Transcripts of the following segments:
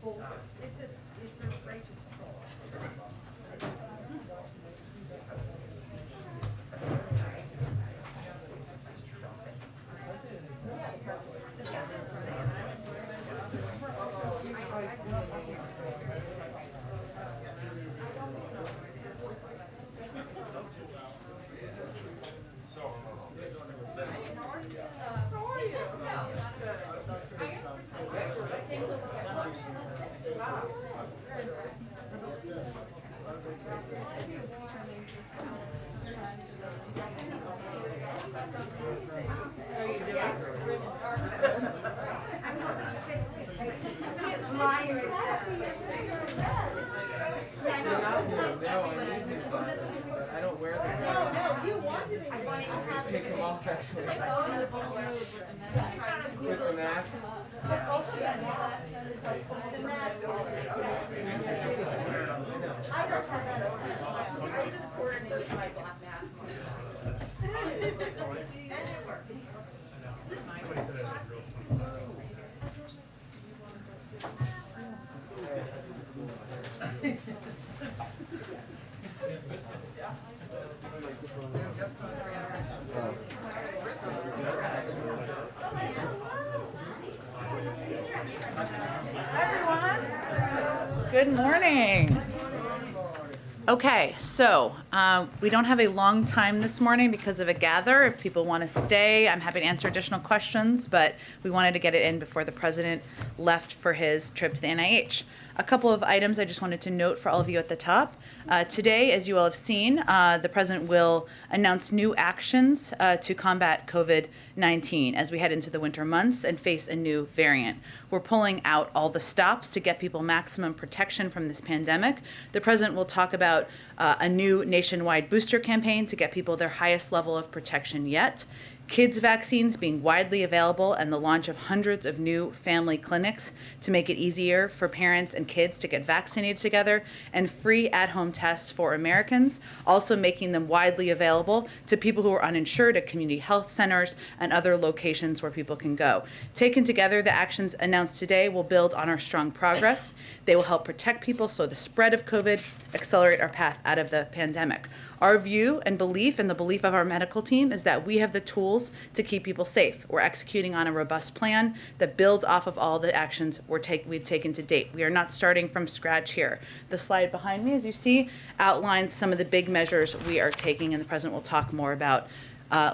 It's a righteous troll. I don't wear them. No, you wanted it. I wanted to Take them off actually. With the mask. I don't have that. I just coordinated my black mask. And it works. Good morning. Okay, so we don't have a long time this morning because of a gather. If people want to stay, I'm happy to answer additional questions, but we wanted to get it in before the president left for his trip to the NIH. A couple of items I just wanted to note for all of you at the top. Today, as you all have seen, the president will announce new actions to combat COVID-19 as we head into the winter months and face a new variant. We're pulling out all the stops to get people maximum protection from this pandemic. The president will talk about a new nationwide booster campaign to get people their highest level of protection yet. Kids vaccines being widely available and the launch of hundreds of new family clinics to make it easier for parents and kids to get vaccinated together, and free at-home tests for Americans, also making them widely available to people who are uninsured at community health centers and other locations where people can go. Taken together, the actions announced today will build on our strong progress. They will help protect people, slow the spread of COVID, accelerate our path out of the pandemic. Our view and belief, and the belief of our medical team, is that we have the tools to keep people safe. We're executing on a robust plan that builds off of all the actions we've taken to date. We are not starting from scratch here. The slide behind me, as you see, outlines some of the big measures we are taking, and the president will talk more about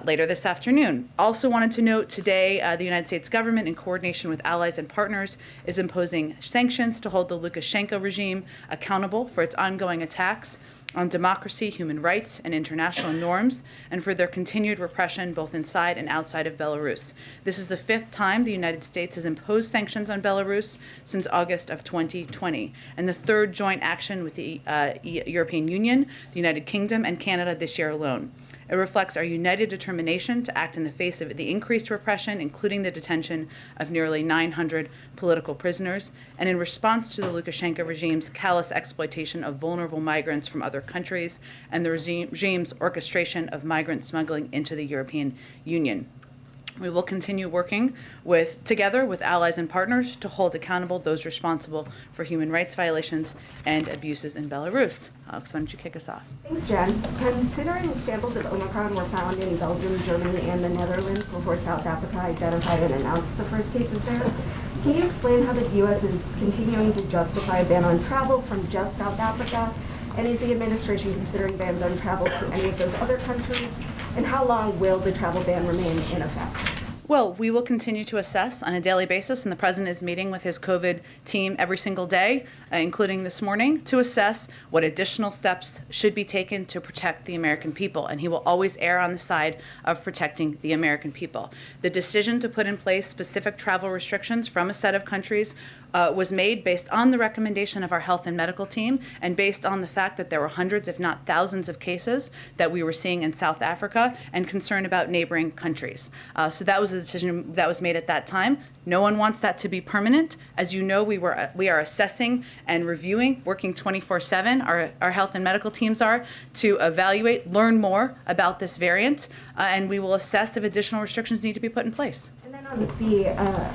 later this afternoon. Also wanted to note today, the United States government, in coordination with allies and partners, is imposing sanctions to hold the Lukashenko regime accountable for its ongoing attacks on democracy, human rights, and international norms, and for their continued repression both inside and outside of Belarus. This is the 5th time the United States has imposed sanctions on Belarus since August of 2020, and the 3rd joint action with the European Union, the United Kingdom, and Canada this year alone. It reflects our united determination to act in the face of the increased repression, including the detention of nearly 900 political prisoners, and in response to the Lukashenko regime's callous exploitation of vulnerable migrants from other countries and the regime's orchestration of migrant smuggling into the European Union. We will continue working together with allies and partners to hold accountable those responsible for human rights violations and abuses in Belarus. Alex, why don't you kick us off? Thanks, Jen. Considering samples of Omicron were found in Belgium, Germany, and the Netherlands before South Africa identified and announced the first cases there, can you explain how the U.S. is continuing to justify a ban on travel from just South Africa? And is the administration considering bans on travel to any of those other countries? And how long will the travel ban remain in effect? Well, we will continue to assess on a daily basis, and the president is meeting with his COVID team every single day, including this morning, to assess what additional steps should be taken to protect the American people. And he will always err on the side of protecting the American people. The decision to put in place specific travel restrictions from a set of countries was made based on the recommendation of our health and medical team, and based on the fact that there were hundreds, if not thousands, of cases that we were seeing in South Africa, and concern about neighboring countries. So that was the decision that was made at that time. No one wants that to be permanent. As you know, we are assessing and reviewing, working 24/7. Our health and medical teams are, to evaluate, learn more about this variant, and we will assess if additional restrictions need to be put in place. And then On the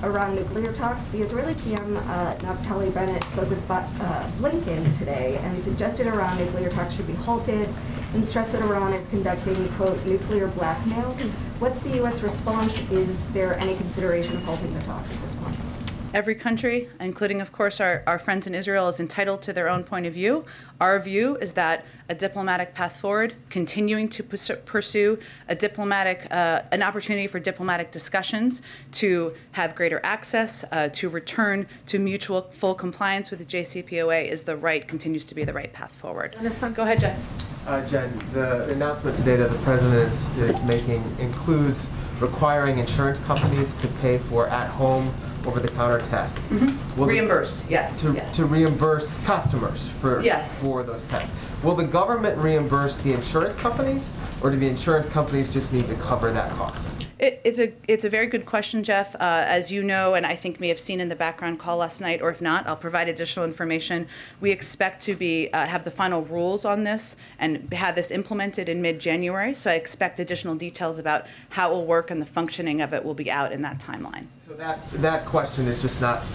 Iran nuclear talks, the Israeli PM Naftali Bennett spoke with Blinken today and suggested Iran nuclear talks should be halted and stressed that Iran is conducting, quote, nuclear blackmail. What's the U.S. response? Is there any consideration of halting the talks at this point? Every country, including, of course, our friends in Israel, is entitled to their own point of view. Our view is that a diplomatic path forward, continuing to pursue an opportunity for diplomatic discussions to have greater access, to return to mutual full compliance with the JCPOA continues to be the right path forward. Go ahead, Jen. Jen, the announcement today that the president is making includes requiring insurance companies to pay for at-home over-the-counter tests. Mm-hmm. Reimburse, yes. To reimburse customers for those tests. Will the government reimburse the insurance companies, or do the insurance companies just need to cover that cost? It's a very good question, Jeff. As you know, and I think may have seen in the background call last night, or if not, I'll provide additional information. We expect to have the final rules on this and have this implemented in mid-January. So I expect additional details about how it will work and the functioning of it will be out in that timeline. So that question is just not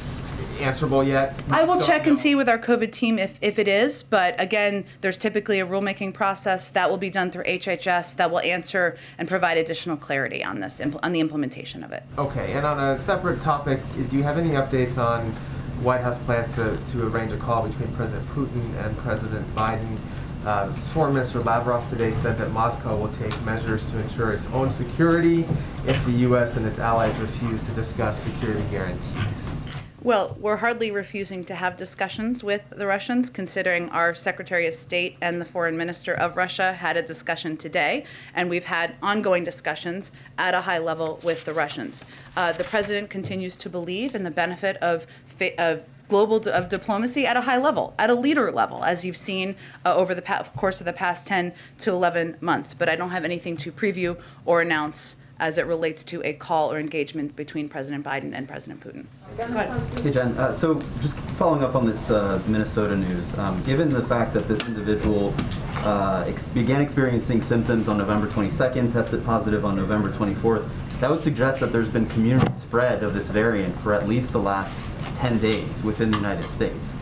answerable yet? I will check and see with our COVID team if it is, but again, there's typically a rulemaking process that will be done through HHS that will answer and provide additional clarity on this, on the implementation of it. Okay, and on a separate topic, do you have any updates on White House plans to arrange a call between President Putin and President Biden? Foreign Minister Lavrov today said that Moscow will take measures to ensure its own security if the U.S. and its allies refuse to discuss security guarantees. Well, we're hardly refusing to have discussions with the Russians, considering our Secretary of State and the Foreign Minister of Russia had a discussion today, and we've had ongoing discussions at a high level with the Russians. The President continues to believe in the benefit of diplomacy at a high level, at a leader level, as you've seen over the course of the past 10 to 11 months. But I don't have anything to preview or announce as it relates to a call or engagement between President Biden and President Putin. Go ahead. Hey, Jen. So just following up on this Minnesota news, given the fact that this individual began experiencing symptoms on November 22nd, tested positive on November 24th, that would suggest that there's been community spread of this variant for at least the last 10 days within the United States.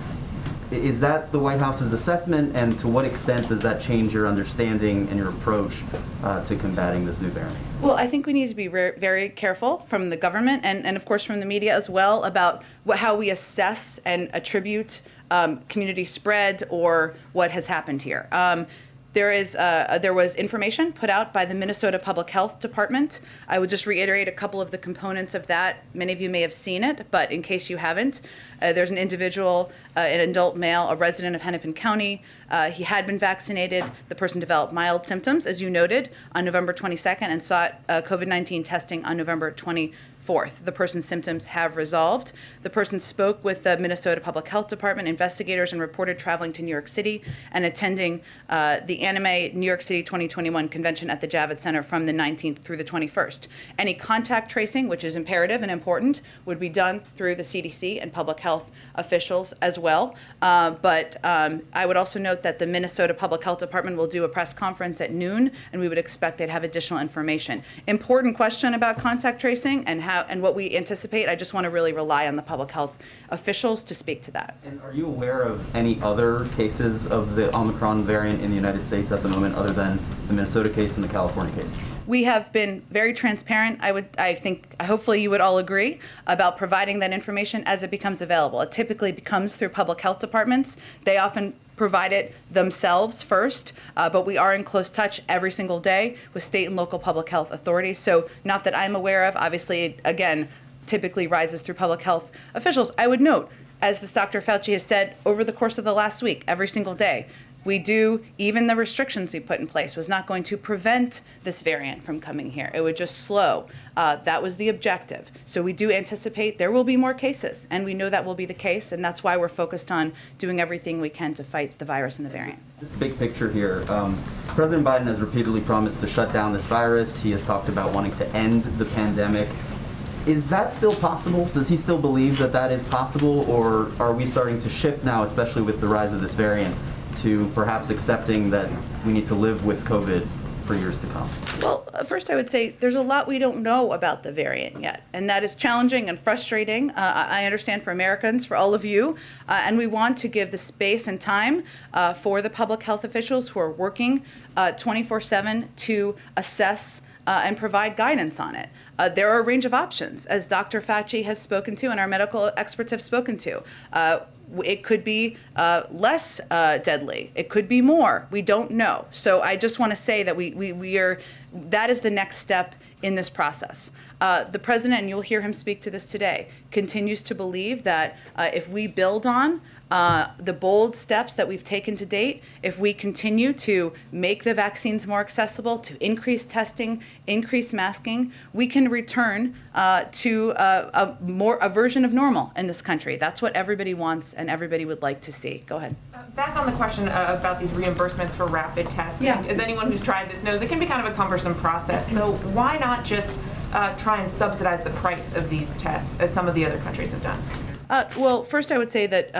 Is that the White House's assessment, and to what extent does that change your understanding and your approach to combating this new variant? Well, I think we need to be very careful from the government and of course from the media as well about how we assess and attribute community spread or what has happened here. There was information put out by the Minnesota Public Health Department. I would just reiterate a couple of the components of that. Many of you may have seen it, but in case you haven't, there's an individual, an adult male, a resident of Hennepin County. He had been vaccinated. The person developed mild symptoms, as you noted, on November 22nd and sought COVID-19 testing on November 24th. The person's symptoms have resolved. The person spoke with the Minnesota Public Health Department investigators and reported traveling to New York City and attending the Anime New York City 2021 convention at the Javits Center from the 19th through the 21st. Any contact tracing, which is imperative and important, would be done through the CDC and public health officials as well. But I would also note that the Minnesota Public Health Department will do a press conference at noon, and we would expect they'd have additional information. Important question about contact tracing and what we anticipate. I just want to really rely on the public health officials to speak to that. And are you aware of any other cases of the Omicron variant in the United States at the moment, other than the Minnesota case and the California case? We have been very transparent. I think, hopefully you would all agree, about providing that information as it becomes available. It typically comes through public health departments. They often provide it themselves first, but we are in close touch every single day with state and local public health authorities. So not that I'm aware of, obviously, it, again, typically rises through public health officials. I would note, as this Dr. Fauci has said over the course of the last week, every single day, even the restrictions we put in place was not going to prevent this variant from coming here. It would just slow. That was the objective. So we do anticipate there will be more cases, and we know that will be the case, and that's why we're focused on doing everything we can to fight the virus and the variant. Just big picture here. President Biden has repeatedly promised to shut down this virus. He has talked about wanting to end the pandemic. Is that still possible? Does he still believe that that is possible, or are we starting to shift now, especially with the rise of this variant, to perhaps accepting that we need to live with COVID for years to come? Well, first I would say there's a lot we don't know about the variant yet, and that is challenging and frustrating. I understand for Americans, for all of you, and we want to give the space and time for the public health officials who are working 24/7 to assess and provide guidance on it. There are a range of options, as Dr. Fauci has spoken to and our medical experts have spoken to. It could be less deadly. It could be more. We don't know. So I just want to say that that is the next step in this process. The president, and you'll hear him speak to this today, continues to believe that if we build on the bold steps that we've taken to date, if we continue to make the vaccines more accessible, to increase testing, increase masking, we can return to a version of normal in this country. That's what everybody wants and everybody would like to see. Go ahead. Back on the question about these reimbursements for rapid testing, Yeah. as anyone who's tried this knows, it can be kind of a cumbersome process. So why not just try and subsidize the price of these tests, as some of the other countries have done? Well, first I would say that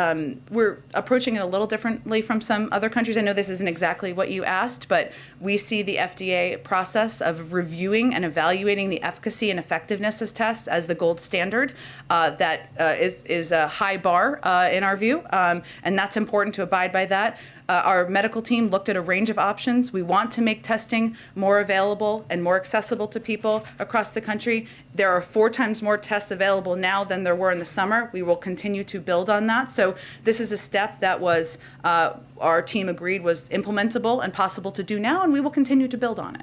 we're approaching it a little differently from some other countries. I know this isn't exactly what you asked, but we see the FDA process of reviewing and evaluating the efficacy and effectiveness of tests as the gold standard. That is a high bar in our view, and that's important to abide by that. Our medical team looked at a range of options. We want to make testing more available and more accessible to people across the country. There are 4 times more tests available now than there were in the summer. We will continue to build on that. So this is a step that was, our team agreed was implementable and possible to do now, and we will continue to build on it.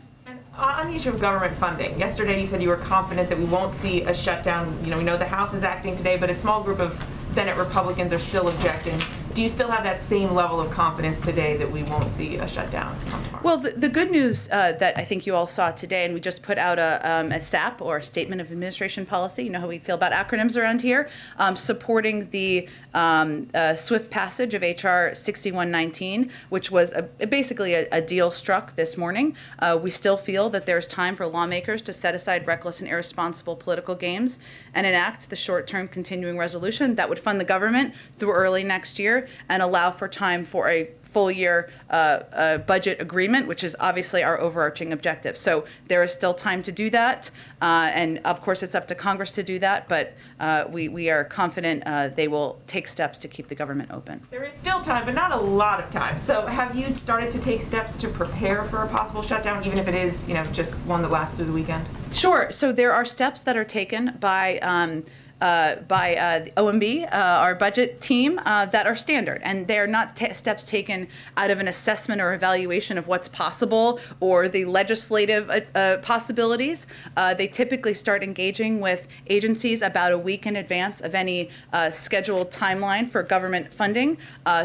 On the issue of government funding, yesterday you said you were confident that we won't see a shutdown. You know, we know the House is acting today, but a small group of Senate Republicans are still objecting. Do you still have that same level of confidence today that we won't see a shutdown? Well, the good news that I think you all saw today, and we just put out a SAP, or a Statement of Administration Policy, you know how we feel about acronyms around here, supporting the swift passage of H.R. 6119, which was basically a deal struck this morning. We still feel that there's time for lawmakers to set aside reckless and irresponsible political games and enact the short-term continuing resolution that would fund the government through early next year and allow for time for a full-year budget agreement, which is obviously our overarching objective. So there is still time to do that, and of course it's up to Congress to do that, but we are confident they will take steps to keep the government open. There is still time, but not a lot of time. So have you started to take steps to prepare for a possible shutdown, even if it is, you know, just one that lasts through the weekend? Sure. So there are steps that are taken by the OMB, our budget team, that are standard. And they are not steps taken out of an assessment or evaluation of what's possible or the legislative possibilities. They typically start engaging with agencies about a week in advance of any scheduled timeline for government funding.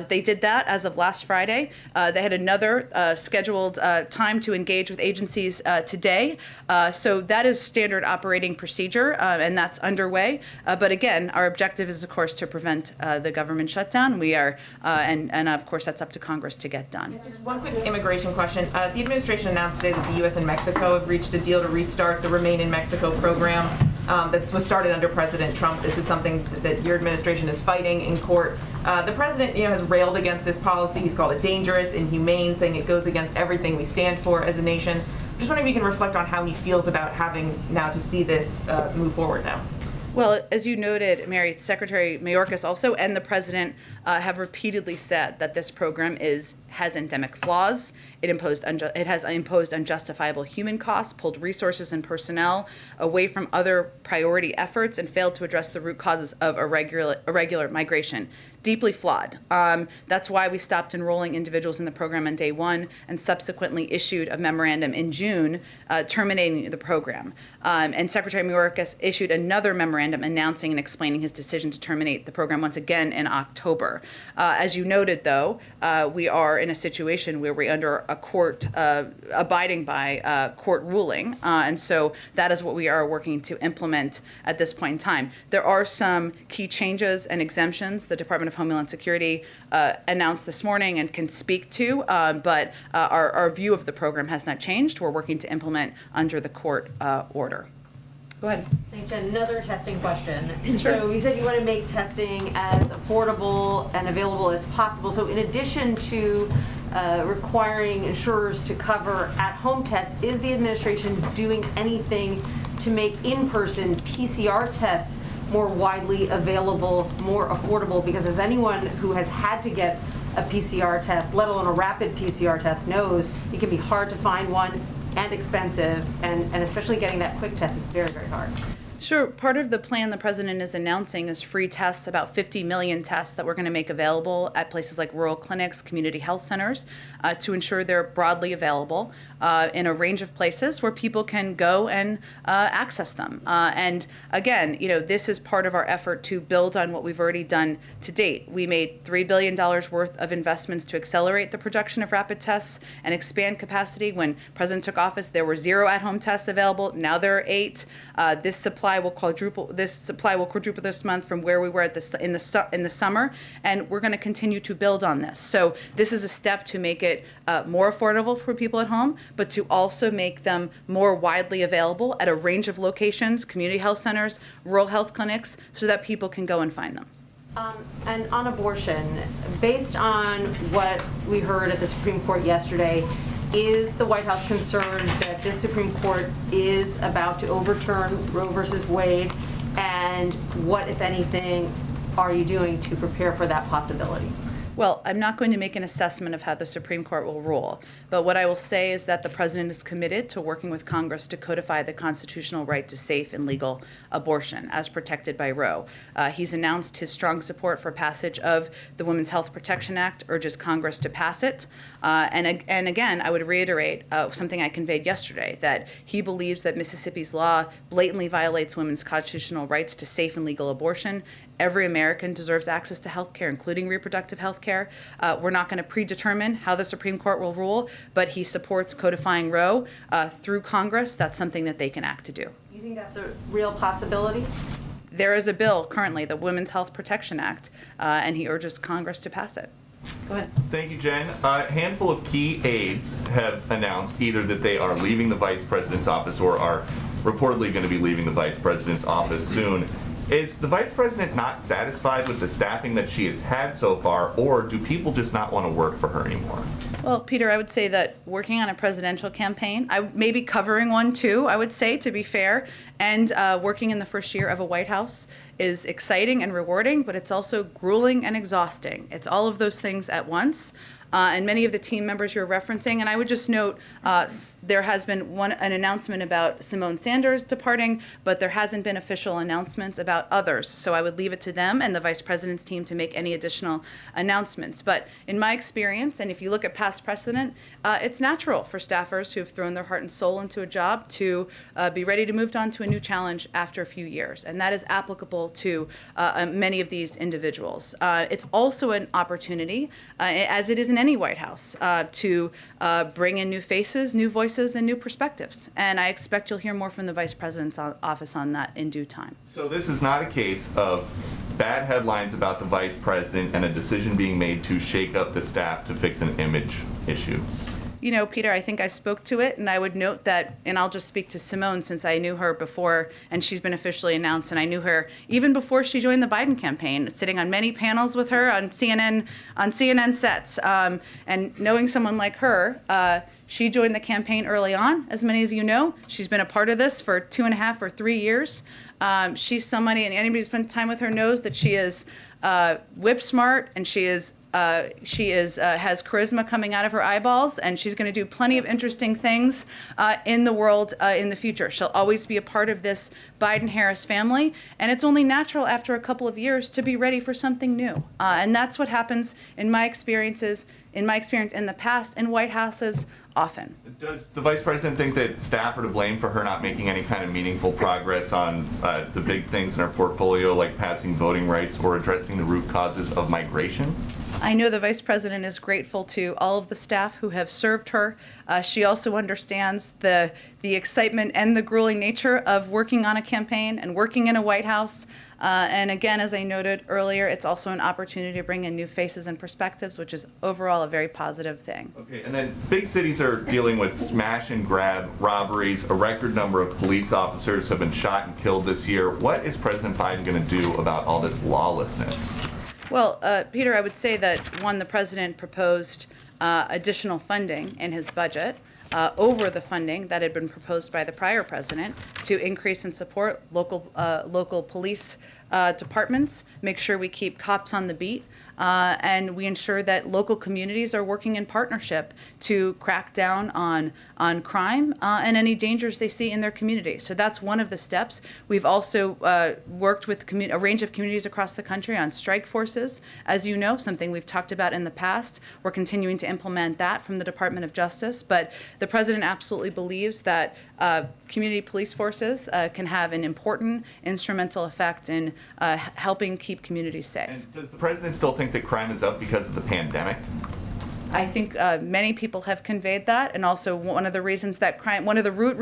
They did that as of last Friday. They had another scheduled time to engage with agencies today. So that is standard operating procedure, and that's underway. But again, our objective is, of course, to prevent the government shutdown. We are, and of course, that's up to Congress to get done. Just one quick immigration question. The administration announced today that the U.S. and Mexico have reached a deal to restart the Remain in Mexico program that was started under President Trump. This is something that your administration is fighting in court. The president, has railed against this policy. He's called it dangerous, inhumane, saying it goes against everything we stand for as a nation. Just wondering if you can reflect on how he feels about having now to see this move forward now. Well, as you noted, Mary, Secretary Mayorkas also and the president have repeatedly said that this program has endemic flaws. It has imposed unjustifiable human costs, pulled resources and personnel away from other priority efforts, and failed to address the root causes of irregular migration. Deeply flawed. That's why we stopped enrolling individuals in the program on day one and subsequently issued a memorandum in June terminating the program. And Secretary Mayorkas issued another memorandum announcing and explaining his decision to terminate the program once again in October. As you noted, though, we are in a situation where we're under a court, abiding by court ruling, and so that is what we are working to implement at this point in time. There are some key changes and exemptions the Department of Homeland Security announced this morning and can speak to, but our view of the program has not changed. We're working to implement under the court order. Go ahead. Thanks, Jen. Another testing question. Sure. So you said you want to make testing as affordable and available as possible. So in addition to requiring insurers to cover at-home tests. Is the administration doing anything to make in-person PCR tests more widely available, more affordable? Because as anyone who has had to get a PCR test, let alone a rapid PCR test, knows it can be hard to find one and expensive, and especially getting that quick test is very, very hard. Sure. Part of the plan the president is announcing is free tests, about 50 million tests that we're going to make available at places like rural clinics, community health centers, to ensure they're broadly available in a range of places where people can go and access them. And again, this is part of our effort to build on what we've already done to date. We made $3 billion worth of investments to accelerate the production of rapid tests and expand capacity. When President took office, there were 0 at-home tests available. Now there are 8. This supply will quadruple this month from where we were in the summer, and we're going to continue to build on this. So this is a step to make it more affordable for people at home, but to also make them more widely available at a range of locations, community health centers, rural health clinics, so that people can go and find them. And on abortion, based on what we heard at the Supreme Court yesterday, is the White House concerned that this Supreme Court is about to overturn Roe versus Wade? And what, if anything, are you doing to prepare for that possibility? Well, I'm not going to make an assessment of how the Supreme Court will rule, but what I will say is that the president is committed to working with Congress to codify the constitutional right to safe and legal abortion as protected by Roe. He's announced his strong support for passage of the Women's Health Protection Act, urges Congress to pass it. And again, I would reiterate something I conveyed yesterday, that he believes that Mississippi's law blatantly violates women's constitutional rights to safe and legal abortion. Every American deserves access to health care, including reproductive health care. We're not going to predetermine how the Supreme Court will rule, but he supports codifying Roe through Congress. That's something that they can act to do. You think that's a real possibility? There is a bill currently, the Women's Health Protection Act, and he urges Congress to pass it. Go ahead. Thank you, Jen. A handful of key aides have announced either that they are leaving the vice president's office or are reportedly going to be leaving the vice president's office soon. Is the vice president not satisfied with the staffing that she has had so far, or do people just not want to work for her anymore? Well, Peter, I would say that working on a presidential campaign, I may be covering one too, I would say, to be fair, and working in the first year of a White House is exciting and rewarding, but it's also grueling and exhausting. It's all of those things at once. And many of the team members you're referencing. And I would just note there has been an announcement about Simone Sanders departing, but there hasn't been official announcements about others. So I would leave it to them and the vice president's team to make any additional announcements. But in my experience, and if you look at past precedent, it's natural for staffers who have thrown their heart and soul into a job to be ready to move on to a new challenge after a few years. And that is applicable to many of these individuals. It's also an opportunity, as it is in any White House, to bring in new faces, new voices, and new perspectives. And I expect you'll hear more from the Vice President's office on that in due time. So this is not a case of bad headlines about the Vice President and a decision being made to shake up the staff to fix an image issue. You know, Peter, I think I spoke to it, and I would note that, and I'll just speak to Simone since I knew her before, and she's been officially announced, and I knew her even before she joined the Biden campaign, sitting on many panels with her on CNN sets. And knowing someone like her, she joined the campaign early on, as many of you know. She's been a part of this for 2.5 or 3 years. She's somebody, and anybody who's spent time with her knows that she is whip smart, and she has charisma coming out of her eyeballs, and she's going to do plenty of interesting things in the world in the future. She'll always be a part of this Biden-Harris family, and it's only natural after a couple of years to be ready for something new. And that's what happens in my experience in the past in White Houses often. Does the Vice President think that staff are to blame for her not making any kind of meaningful progress on the big things in her portfolio, like passing voting rights or addressing the root causes of migration? I know the Vice President is grateful to all of the staff who have served her. She also understands the excitement and the grueling nature of working on a campaign and working in a White House. And again, as I noted earlier, it's also an opportunity to bring in new faces and perspectives, which is overall a very positive thing. Okay, and then big cities are dealing with smash and grab robberies. A record number of police officers have been shot and killed this year. What is President Biden going to do about all this lawlessness? Well, Peter, I would say that, one, the president proposed additional funding in his budget over the funding that had been proposed by the prior president to increase and support local police departments, make sure we keep cops on the beat, and we ensure that local communities are working in partnership to crack down on crime and any dangers they see in their community. So that's one of the steps. We've also worked with a range of communities across the country on strike forces, as you know, something we've talked about in the past. We're continuing to implement that from the Department of Justice, but the president absolutely believes that community police forces can have an important instrumental effect in helping keep communities safe. And does the president still think that crime is up because of the pandemic? I think many people have conveyed that, and also one of the reasons that one of the root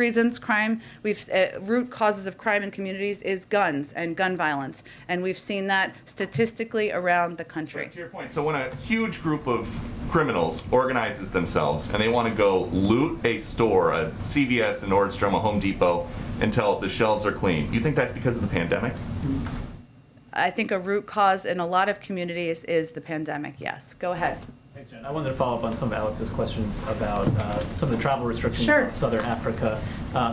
causes of crime in communities is guns and gun violence, and we've seen that statistically around the country. But to your point, so when a huge group of criminals organizes themselves and they want to go loot a store, a CVS, a Nordstrom, a Home Depot, until the shelves are clean, you think that's because of the pandemic? I think a root cause in a lot of communities is the pandemic, yes. Go ahead. Thanks, Jen. I wanted to follow up on some of Alex's questions about some of the travel restrictions Sure. in Southern Africa.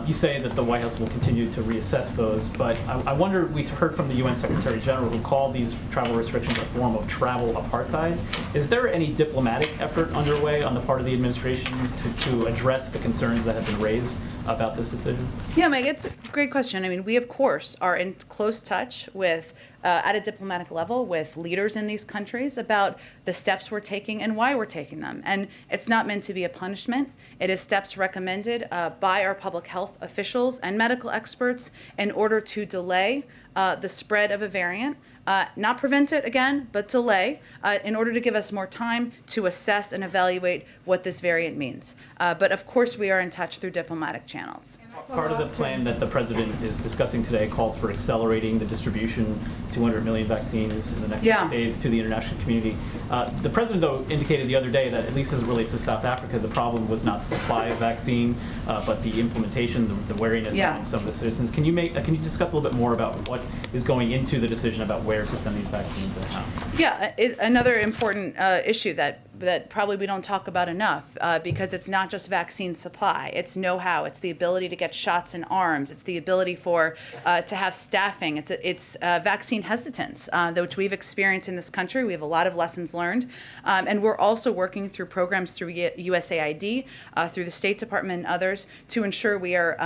You say that the White House will continue to reassess those, but I wonder, we heard from the UN Secretary General who called these travel restrictions a form of travel apartheid. Is there any diplomatic effort underway on the part of the administration to address the concerns that have been raised about this decision? Yeah, Mike, it's a great question. I mean, we, of course, are in close touch with, at a diplomatic level, with leaders in these countries about the steps we're taking and why we're taking them. And it's not meant to be a punishment. It is steps recommended by our public health officials and medical experts in order to delay the spread of a variant. Not prevent it again, but delay, in order to give us more time to assess and evaluate what this variant means. But of course, we are in touch through diplomatic channels. Part of the plan that the president is discussing today calls for accelerating the distribution, 200 million vaccines in the next few days to the international community. The president, though, indicated the other day that, at least as it relates to South Africa, the problem was not the supply of vaccine, but the implementation, the wariness among some of the citizens. Can you discuss a little bit more about what is going into the decision about where to send these vaccines and how? Yeah, another important issue that probably we don't talk about enough, because it's not just vaccine supply. It's know-how. It's the ability to get shots in arms. It's the ability to have staffing. It's vaccine hesitance, which we've experienced in this country. We have a lot of lessons learned. And we're also working through programs through USAID, through the State Department and others, to ensure we are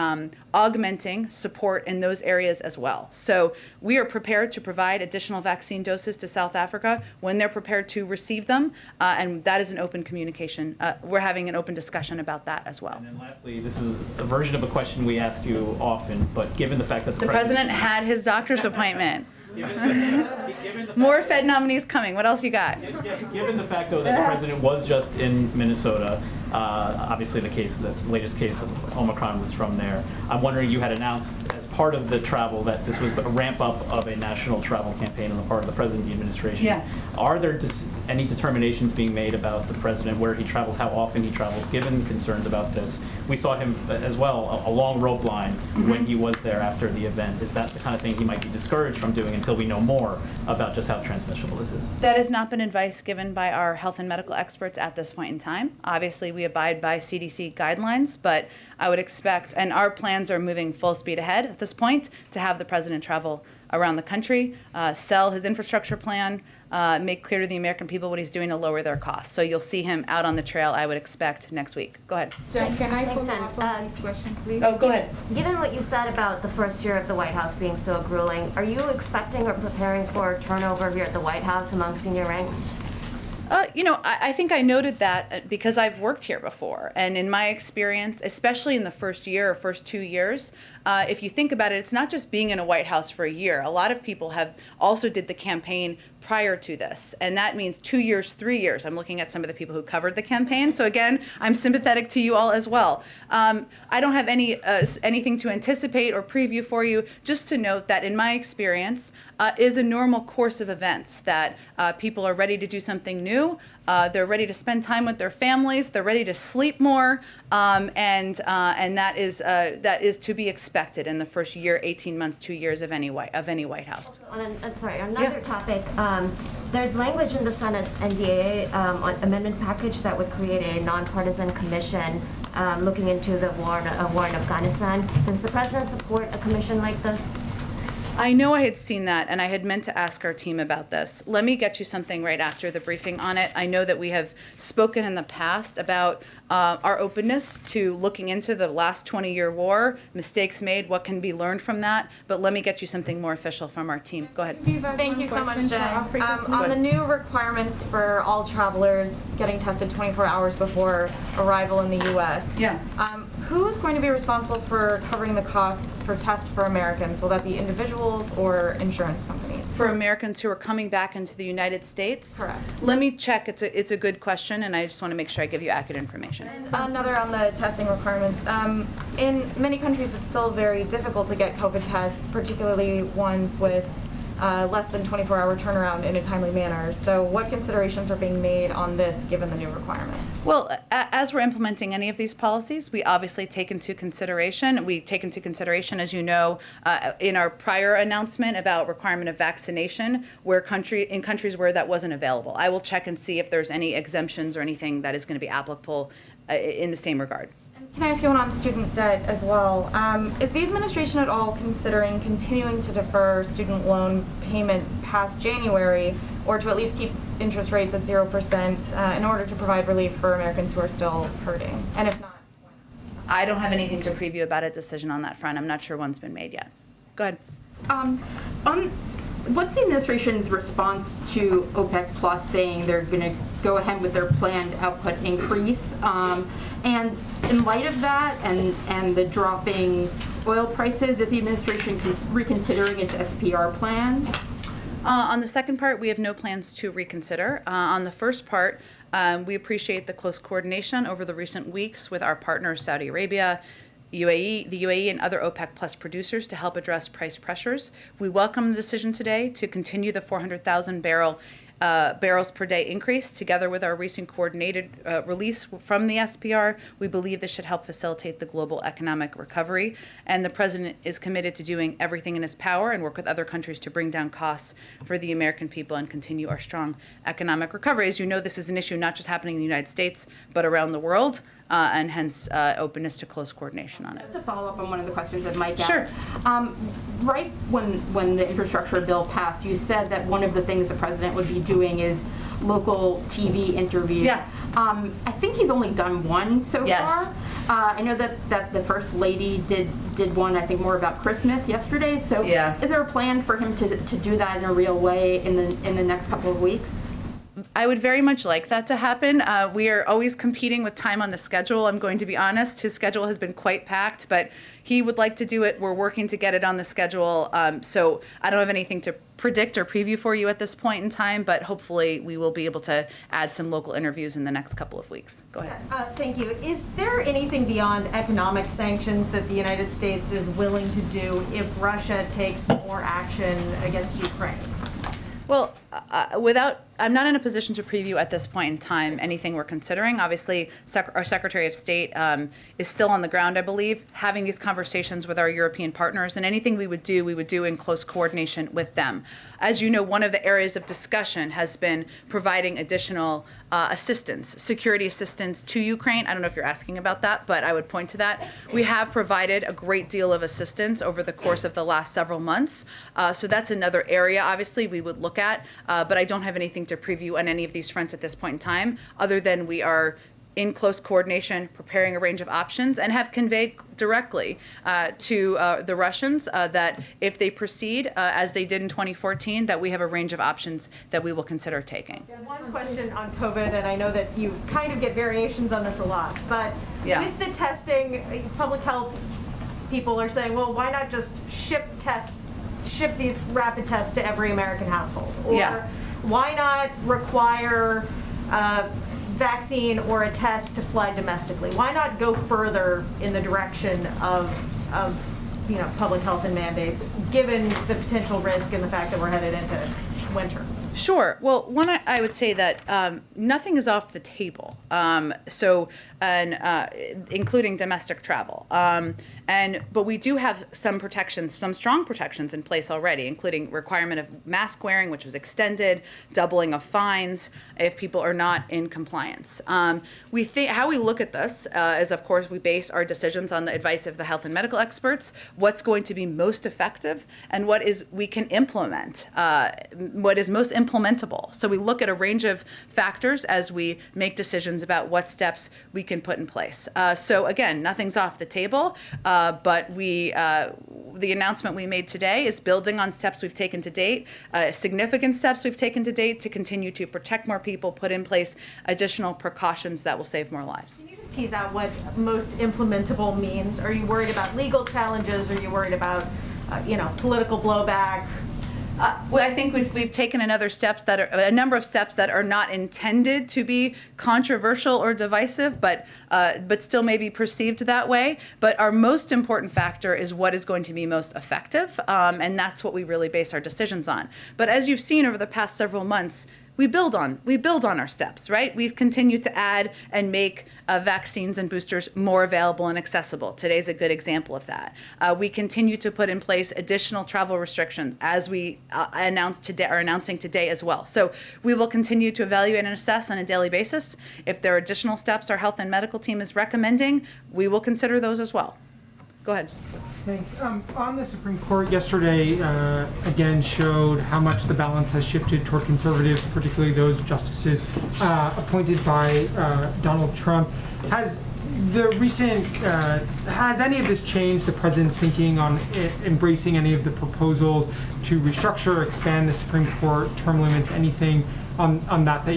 augmenting support in those areas as well. So we are prepared to provide additional vaccine doses to South Africa when they're prepared to receive them, and that is an open communication. We're having an open discussion about that as well. And then lastly, this is a version of a question we ask you often, but given the fact that the president had his doctor's appointment. More Fed nominees coming. What else you got? Given the fact, though, that the president was just in Minnesota, obviously the latest case of Omicron was from there. I'm wondering, you had announced as part of the travel that this was a ramp up of a national travel campaign on the part of the president and the administration. Yeah. Are there any determinations being made about the president, where he travels, how often he travels, given concerns about this? We saw him as well, a long rope line when he was there after the event. Is that the kind of thing he might be discouraged from doing until we know more about just how transmissible this is? That has not been advice given by our health and medical experts at this point in time. Obviously, we abide by CDC guidelines, but I would expect, and our plans are moving full speed ahead at this point, to have the president travel around the country, sell his infrastructure plan, make clear to the American people what he's doing to lower their costs. So you'll see him out on the trail, I would expect, next week. Go ahead. Jen, can I Thanks, follow Jen. up on this question, please? Oh, go ahead. Given what you said about the first year of the White House being so grueling, are you expecting or preparing for turnover here at the White House among senior ranks? I think I noted that because I've worked here before. And in my experience, especially in the first year or first 2 years, if you think about it, it's not just being in a White House for a year. A lot of people have also did the campaign prior to this. And that means 2 years, 3 years. I'm looking at some of the people who covered the campaign. So again, I'm sympathetic to you all as well. I don't have anything to anticipate or preview for you, just to note that in my experience, is a normal course of events that people are ready to do something new. new. They're ready to spend time with their families. They're ready to sleep more, and that is to be expected in the first year, 18 months, 2 years of any White House. On another topic, there's language in the Senate's NDAA amendment package that would create a nonpartisan commission looking into the war in Afghanistan. Does the president support a commission like this? I know I had seen that, and I had meant to ask our team about this. Let me get you something right after the briefing on it. I know that we have spoken in the past about our openness to looking into the last 20-year war, mistakes made, what can be learned from that, but let me get you something more official from our team. Go ahead. Thank you so much, Jen. On the new requirements for all travelers getting tested 24 hours before arrival in the U.S., who's going to be responsible for covering the costs for tests for Americans? Will that be individuals or insurance companies? For Americans who are coming back into the United States? Correct. Let me check. It's a good question, and I just want to make sure I give you accurate information. And another on the testing requirements. In many countries, it's still very difficult to get COVID tests, particularly ones with less than 24-hour turnaround in a timely manner. So what considerations are being made on this given the new requirements? Well, as we're implementing any of these policies, we obviously take into consideration, as you know, in our prior announcement about requirement of vaccination, in countries where that wasn't available. I will check and see if there's any exemptions or anything that is going to be applicable in the same regard. Can I ask you one on student debt as well? Is the administration at all considering continuing to defer student loan payments past January, or to at least keep interest rates at 0% in order to provide relief for Americans who are still hurting? And if not, I don't have anything to preview about a decision on that front. I'm not sure one's been made yet. Go ahead. What's the administration's response to OPEC Plus saying they're going to go ahead with their planned output increase? And in light of that and the dropping oil prices, is the administration reconsidering its SPR plans? On the second part, we have no plans to reconsider. On the first part, we appreciate the close coordination over the recent weeks with our partners, Saudi Arabia, the UAE and other OPEC Plus producers to help address price pressures. We welcome the decision today to continue the 400,000 barrels per day increase. Together with our recent coordinated release from the SPR, we believe this should help facilitate the global economic recovery. And the president is committed to doing everything in his power and work with other countries to bring down costs for the American people and continue our strong economic recovery. As you know, this is an issue not just happening in the United States, but around the world. And hence openness to close coordination on it. To follow up on one of the questions that Mike asked. Sure. Right when the infrastructure bill passed, you said that one of the things the president would be doing is local TV interviews. Yeah. I think he's only done one so Yes. far. I know that the First Lady did one, I think, more about Christmas yesterday. So Yeah. Is there a plan for him to do that in a real way in the next couple of weeks? I would very much like that to happen. We are always competing with time on the schedule. I'm going to be honest. His schedule has been quite packed, but he would like to do it. We're working to get it on the schedule. So I don't have anything to predict or preview for you at this point in time, but hopefully we will be able to add some local interviews in the next couple of weeks. Go ahead. Thank you. Is there anything beyond economic sanctions that the United States is willing to do if Russia takes more action against Ukraine? Well, I'm not in a position to preview at this point in time anything we're considering. Obviously, our Secretary of State is still on the ground, I believe, having these conversations with our European partners, and anything we would do in close coordination with them. As you know, one of the areas of discussion has been providing additional assistance, security assistance to Ukraine. I don't know if you're asking about that, but I would point to that. We have provided a great deal of assistance over the course of the last several months. So that's another area, obviously, we would look at, but I don't have anything to preview on any of these fronts at this point in time, other than we are in close coordination, preparing a range of options, and have conveyed directly to the Russians that if they proceed as they did in 2014, that we have a range of options that we will consider taking. One question on COVID, and I know that you kind of get variations on this a lot, but with the testing, public health people are saying, well, why not just ship these rapid tests to every American household? Or why not require vaccine or a test to fly domestically? Why not go further in the direction of public health and mandates, given the potential risk and the fact that we're headed into winter? Sure. Well, one, I would say that nothing is off the table. Including domestic travel. But we do have some protections, some strong protections in place already, including requirement of mask wearing, which was extended, doubling of fines if people are not in compliance. How we look at this is, of course, we base our decisions on the advice of the health and medical experts, what's going to be most effective, and what is we can implement, what is most implementable. So we look at a range of factors as we make decisions about what steps we can put in place. So again, nothing's off the table, but the announcement we made today is building on steps we've taken to date, significant steps we've taken to date to continue to protect more people, put in place additional precautions that will save more lives. Can you just tease out what most implementable means? Are you worried about legal challenges? Are you worried about, political blowback? Well, I think we've taken a number of steps that are not intended to be controversial or divisive, but still may be perceived that way. But our most important factor is what is going to be most effective, and that's what we really base our decisions on. But as you've seen over the past several months, we build on our steps, right? We've continued to add and make vaccines and boosters more available and accessible. Today's a good example of that. We continue to put in place additional travel restrictions, as we are announcing today as well. So we will continue to evaluate and assess on a daily basis. If there are additional steps our health and medical team is recommending, we will consider those as well. Go ahead. Thanks. On the Supreme Court yesterday, again showed how much the balance has shifted toward conservatives, particularly those justices appointed by Donald Trump. Has any of this changed the president's thinking on embracing any of the proposals to restructure, expand the Supreme Court, term limits, anything on that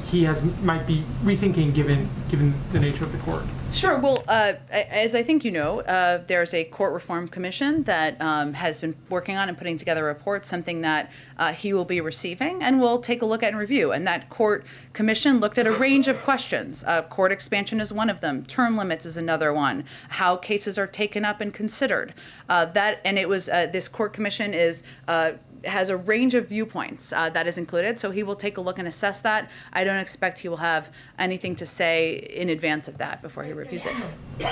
he might be rethinking given the nature of the court? Sure. Well, as I think you know, there's a court reform commission that has been working on and putting together a report, something that he will be receiving and will take a look at and review. And that court commission looked at a range of questions. Court expansion is one of them. Term limits is another one. How cases are taken up and considered. This court commission has a range of viewpoints that is included, so he will take a look and assess that. I don't expect he will have anything to say in advance of that before he reviews it.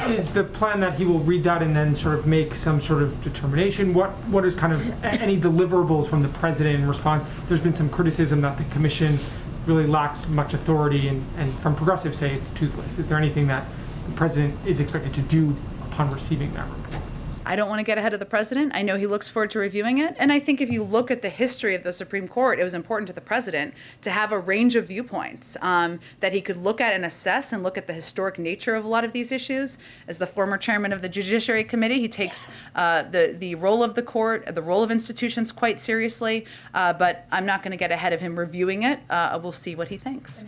Is the plan that he will read that and then sort of make some sort of determination? What is kind of any deliverables from the president in response? There's been some criticism that the commission really lacks much authority, and from progressives say it's toothless. Is there anything that the president is expected to do upon receiving that report? I don't want to get ahead of the president. I know he looks forward to reviewing it. And I think if you look at the history of the Supreme Court, it was important to the president to have a range of viewpoints that he could look at and assess and look at the historic nature of a lot of these issues. As the former chairman of the Judiciary Committee, he takes the role of the court, the role of institutions quite seriously. But I'm not going to get ahead of him reviewing it. We'll see what he thinks.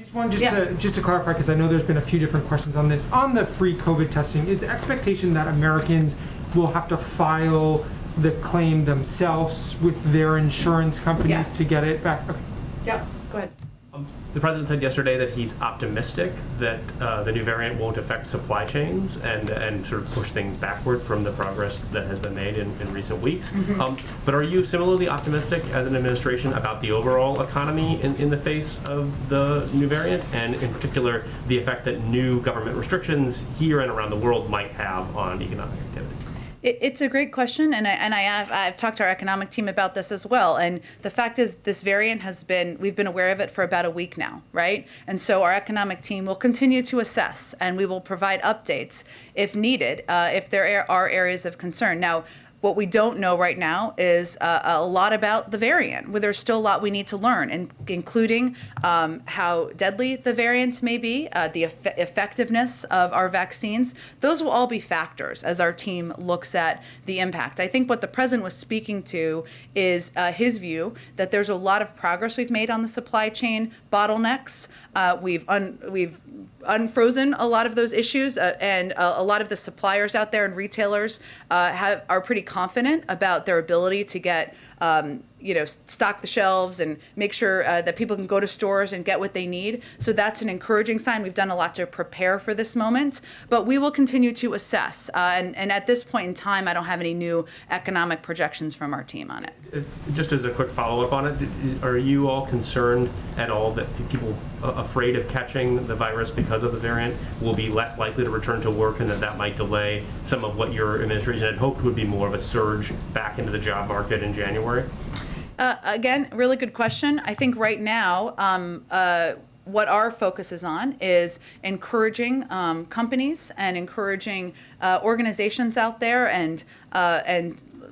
Just to clarify, because I know there's been a few different questions on this. On the free COVID testing, is the expectation that Americans will have to file the claim themselves with their insurance companies to get it back? Okay. Yeah, go ahead. The president said yesterday that he's optimistic that the new variant won't affect supply chains and sort of push things backward from the progress that has been made in recent weeks. Mm-hmm. But are you similarly optimistic as an administration about the overall economy in the face of the new variant, and in particular the effect that new government restrictions here and around the world might have on economic activity? It's a great question, and I've talked to our economic team about this as well. And the fact is, this variant we've been aware of it for about a week now, right? And so our economic team will continue to assess, and we will provide updates if needed, if there are areas of concern. Now, what we don't know right now is a lot about the variant. There's still a lot we need to learn, including how deadly the variant may be, the effectiveness of our vaccines. Those will all be factors as our team looks at the impact. I think what the president was speaking to is his view that there's a lot of progress we've made on the supply chain bottlenecks. We've unfrozen a lot of those issues, and a lot of the suppliers out there and retailers are pretty confident about their ability to get stock the shelves and make sure that people can go to stores and get what they need. So that's an encouraging sign. We've done a lot to prepare for this moment, but we will continue to assess. And at this point in time, I don't have any new economic projections from our team on it. Just as a quick follow-up on it, are you all concerned at all that people afraid of catching the virus because of the variant will be less likely to return to work, and that might delay some of what your administration had hoped would be more of a surge back into the job market in January? Again, really good question. I think right now, what our focus is on is encouraging companies and encouraging organizations out there and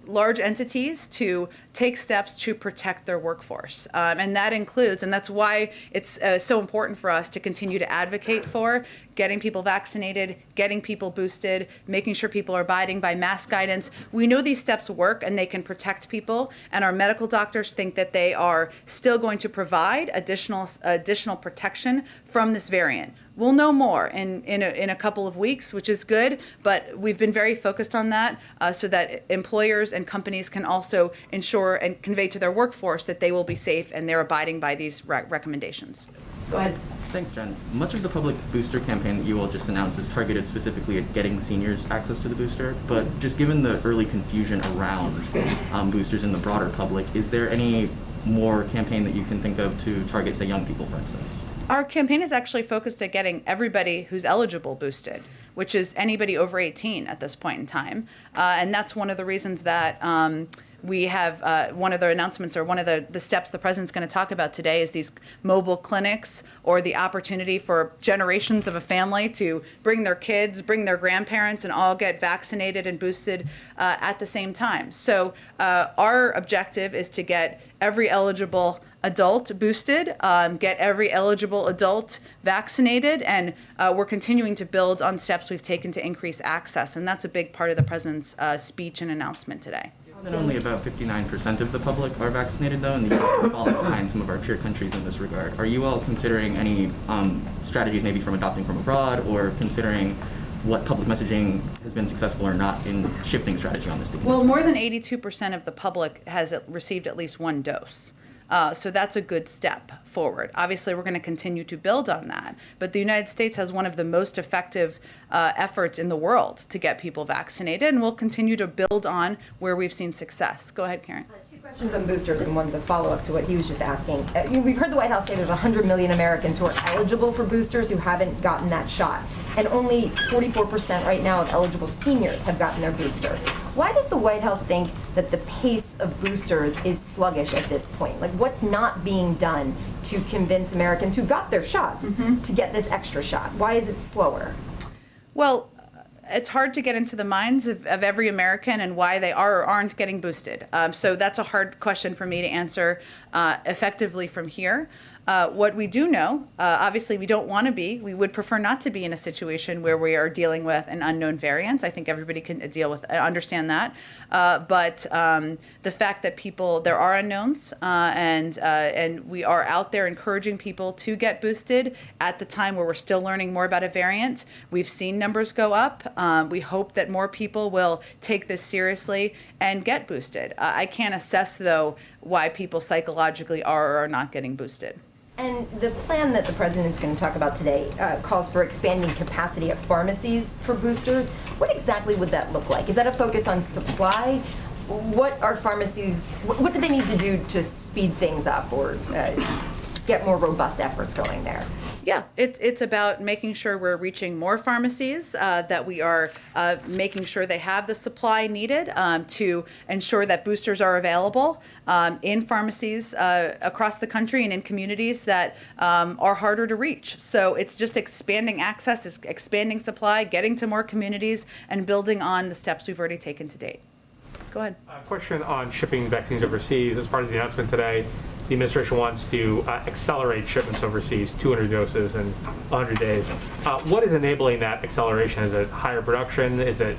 large entities to take steps to protect their workforce. And that includes, and that's why it's so important for us to continue to advocate for getting people vaccinated, getting people boosted, making sure people are abiding by mask guidance. We know these steps work and they can protect people, and our medical doctors think that they are still going to provide additional protection from this variant. We'll know more in a couple of weeks, which is good, but we've been very focused on that so that employers and companies can also ensure and convey to their workforce that they will be safe and they're abiding by these recommendations. Go ahead. Thanks, Jen. Much of the public booster campaign that you all just announced is targeted specifically at getting seniors access to the booster, but just given the early confusion around boosters in the broader public, is there any more campaign that you can think of to target, say, young people, for instance? Our campaign is actually focused at getting everybody who's eligible boosted, which is anybody over 18 at this point in time. And that's one of the reasons that we have one of the announcements, or one of the steps the president's going to talk about today, is these mobile clinics, or the opportunity for generations of a family to bring their kids, bring their grandparents, and all get vaccinated and boosted at the same time. So our objective is to get every eligible adult boosted, get every eligible adult vaccinated, and we're continuing to build on steps we've taken to increase access, and that's a big part of the president's speech and announcement today. That only about 59% of the public are vaccinated, though, and the U.S. is falling behind some of our peer countries in this regard. Are you all considering any strategies maybe from adopting from abroad, or considering what public messaging has been successful or not in shifting strategy on this? Well, more than 82% of the public has received at least one dose. So that's a good step forward. Obviously, we're going to continue to build on that. But the United States has one of the most effective efforts in the world to get people vaccinated, and we'll continue to build on where we've seen success. Go ahead, Karen. Two questions on boosters, and one's a follow-up to what he was just asking. We've heard the White House say there's 100 million Americans who are eligible for boosters who haven't gotten that shot, and only 44% right now of eligible seniors have gotten their booster. Why does the White House think that the pace of boosters is sluggish at this point? Like, what's not being done to convince Americans who got their shots to get this extra shot? Why is it slower? Well, it's hard to get into the minds of every American and why they are or aren't getting boosted. So that's a hard question for me to answer effectively from here. What we do know, obviously we don't want to be, we would prefer not to be in a situation where we are dealing with an unknown variant. I think everybody can understand that. But the fact that there are unknowns, and we are out there encouraging people to get boosted at the time where we're still learning more about a variant. We've seen numbers go up. We hope that more people will take this seriously and get boosted. I can't assess, though, why people psychologically are or are not getting boosted. And the plan that the president's going to talk about today calls for expanding capacity at pharmacies for boosters. What exactly would that look like? Is that a focus on supply? What are pharmacies, what do they need to do to speed things up or get more robust efforts going there? Yeah, it's about making sure we're reaching more pharmacies, that we are making sure they have the supply needed to ensure that boosters are available in pharmacies across the country and in communities that are harder to reach. So it's just expanding access, it's expanding supply, getting to more communities, and building on the steps we've already taken to date. Go ahead. A question on shipping vaccines overseas. As part of the announcement today, the administration wants to accelerate shipments overseas, 200 doses in 100 days. What is enabling that acceleration? Is it higher production? Is it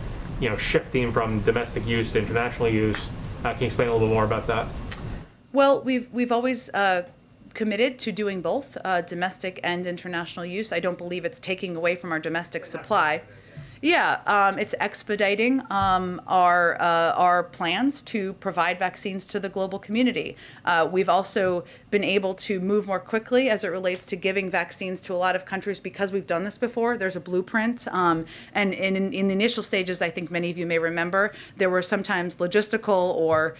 shifting from domestic use to international use? Can you explain a little bit more about that? Well, we've always committed to doing both domestic and international use. I don't believe it's taking away from our domestic supply. Yeah, it's expediting our plans to provide vaccines to the global community. We've also been able to move more quickly as it relates to giving vaccines to a lot of countries because we've done this before. There's a blueprint. And in the initial stages, I think many of you may remember, there were sometimes logistical or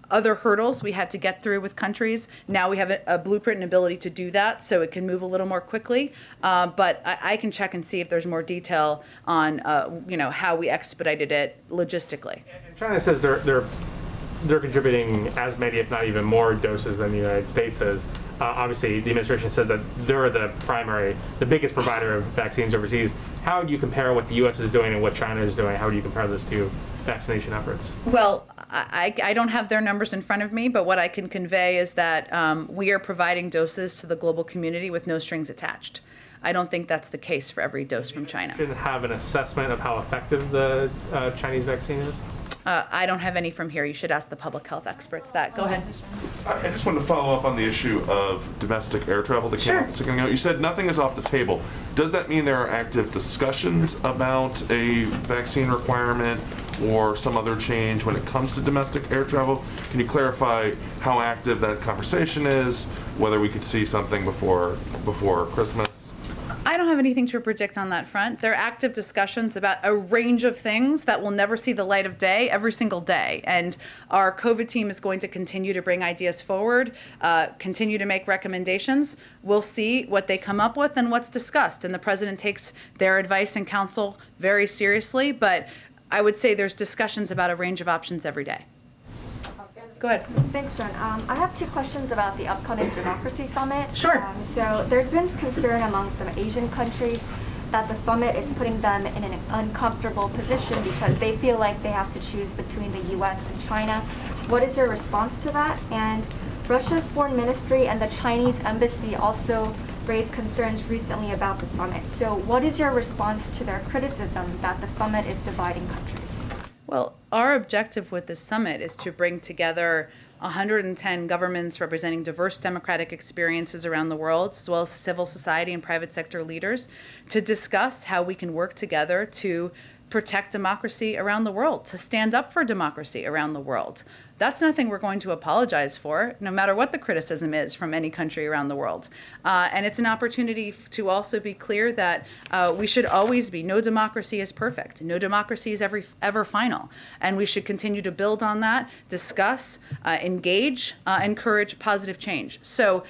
other hurdles we had to get through with countries. Now we have a blueprint and ability to do that, so it can move a little more quickly. But I can check and see if there's more detail on how we expedited it logistically. And China says they're contributing as many, if not even more, doses than the United States is. Obviously, the administration said that they're the biggest provider of vaccines overseas. How do you compare what the U.S. is doing and what China is doing? How do you compare those two vaccination efforts? Well, I don't have their numbers in front of me, but what I can convey is that we are providing doses to the global community with no strings attached. I don't think that's the case for every dose from China. Should have an assessment of how effective the Chinese vaccine is? I don't have any from here. You should ask the public health experts that. Go ahead. I just wanted to follow up on the issue of domestic air travel that came up a second ago. You said nothing is off the table. Does that mean there are active discussions about a vaccine requirement or some other change when it comes to domestic air travel? Can you clarify how active that conversation is, whether we could see something before Christmas? I don't have anything to predict on that front. There are active discussions about a range of things that will never see the light of day every single day. And our COVID team is going to continue to bring ideas forward, continue to make recommendations. We'll see what they come up with and what's discussed. And the president takes their advice and counsel very seriously. But I would say there's discussions about a range of options every day. Go ahead. Thanks, Jen. I have two questions about the upcoming Democracy Summit. Sure. So there's been concern among some Asian countries that the summit is putting them in an uncomfortable position because they feel like they have to choose between the U.S. and China. What is your response to that? And Russia's foreign ministry and the Chinese embassy also raised concerns recently about the summit. So what is your response to their criticism that the summit is dividing countries? Well, our objective with this summit is to bring together 110 governments representing diverse democratic experiences around the world, as well as civil society and private sector leaders, to discuss how we can work together to protect democracy around the world, to stand up for democracy around the world. That's nothing we're going to apologize for, no matter what the criticism is from any country around the world. And it's an opportunity to also be clear that we should always be, no democracy is perfect. No democracy is ever final. And we should continue to build on that, discuss, engage, encourage positive change. So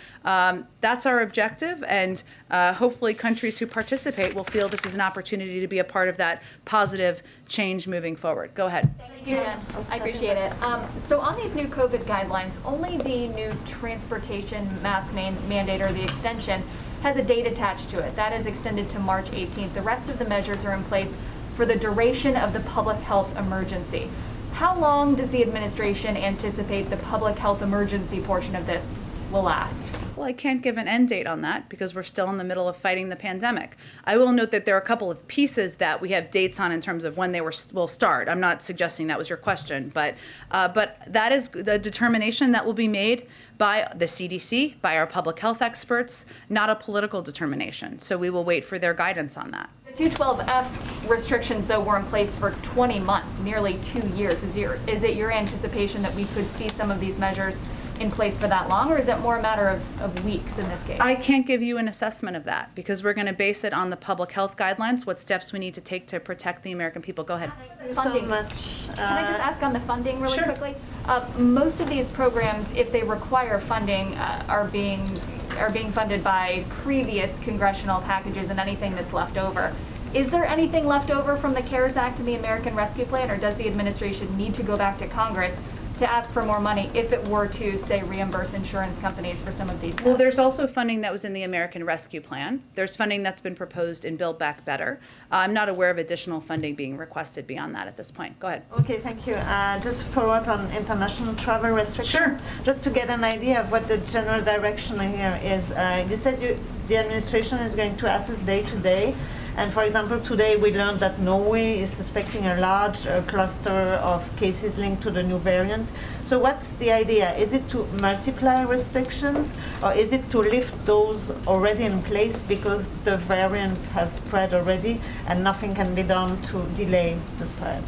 that's our objective. And hopefully countries who participate will feel this is an opportunity to be a part of that positive change moving forward. Go ahead. Thank you, Jen. I appreciate it. So on these new COVID guidelines, only the new transportation mask mandate or the extension has a date attached to it. That is extended to March 18th. The rest of the measures are in place for the duration of the public health emergency. How long does the administration anticipate the public health emergency portion of this will last? Well, I can't give an end date on that because we're still in the middle of fighting the pandemic. I will note that there are a couple of pieces that we have dates on in terms of when they will start. I'm not suggesting that was your question, but that is the determination that will be made by the CDC, by our public health experts, not a political determination. So we will wait for their guidance on that. The 212F restrictions, though, were in place for 20 months, nearly 2 years. Is it your anticipation that we could see some of these measures in place for that long, or is it more a matter of weeks in this case? I can't give you an assessment of that because we're going to base it on the public health guidelines, what steps we need to take to protect the American people. Go ahead. Funding. Can I just ask on the funding really quickly? Most of these programs, if they require funding, are being funded by previous congressional packages and anything that's left over. Is there anything left over from the CARES Act and the American Rescue Plan, or does the administration need to go back to Congress to ask for more money if it were to, say, reimburse insurance companies for some of these tests? Well, there's also funding that was in the American Rescue Plan. There's funding that's been proposed in Build Back Better. I'm not aware of additional funding being requested beyond that at this point. Go ahead. Okay, thank you. Just follow up on international travel restrictions. Sure. Just to get an idea of what the general direction here is. You said the administration is going to assess day to day. And for example, today we learned that Norway is suspecting a large cluster of cases linked to the new variant. So what's the idea? Is it to multiply restrictions, or is it to lift those already in place because the variant has spread already and nothing can be done to delay the spread?